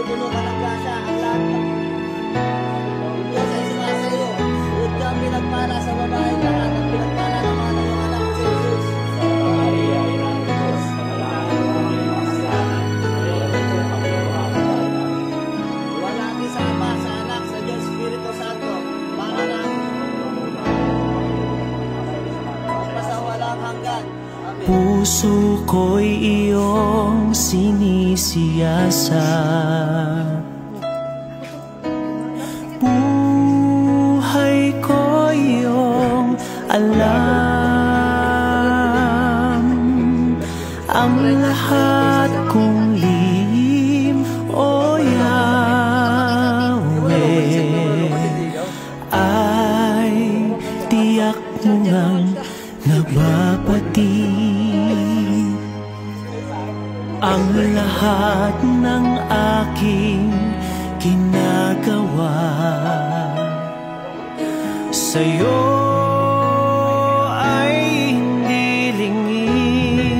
Puno ka ng grasya ang lahat ng Diyos ay sumasayo. Huwag kang pinagpala sa babae lahat at pinagpala naman ang iyong anak si Jesus. Sa Maria, ina ng Diyos, panalangin mo ang iyong mga kasalanan, ngayon at kung kami ang mga kasalanan namin. Walaki sa Ama, sa Anak, sa Diyos Espiritu Santo, panalangin magpasawalang hanggan. Amen. Puso ko'y iyong sinisiyasat, buhay ko iyong alam, ang lahat kong lihim, O Yahweh, ay tiyak mo ngang nababati. Ang lahat ng aking ginagawa sa'yo ay hindi lingid.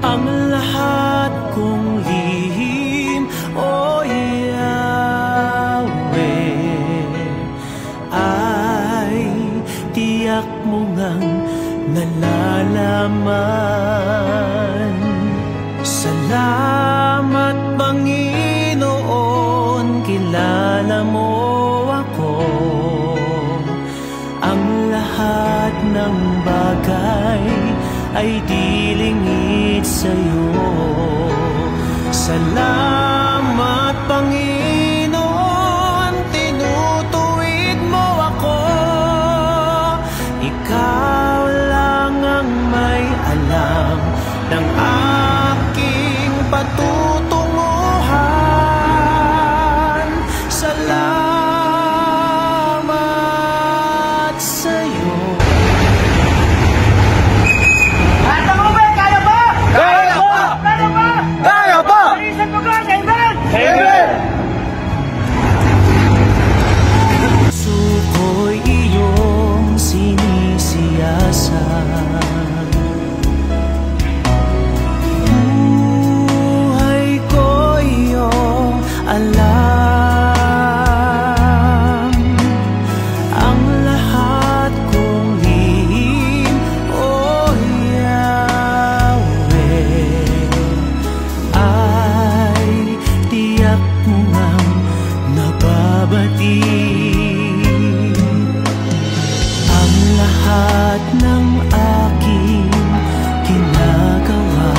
Ang lahat kong lihim, O Yahweh, ay tiyak mo ngang nalalaman. Salamat, Panginoon, kilala mo ako. Ang lahat ng bagay ay di lingid sa'yo. Salamat, Panginoon, tinutuwid mo ako. Ikaw lang ang may alam ng aking patutunguhan. Salamat sa'yo. Kaya mo ba? Kaya ba? Kaya po! Kaya ba? Kaya po! Palisan mo ka, amen! Amen! Puso ko'y iyong sinisiyasat, buhay ko iyong alam, ang lahat kong lihim, O Yahweh, ay tiyak mo ngang nababati. Ang lahat ng aking ginagawa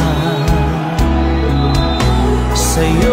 sa'yo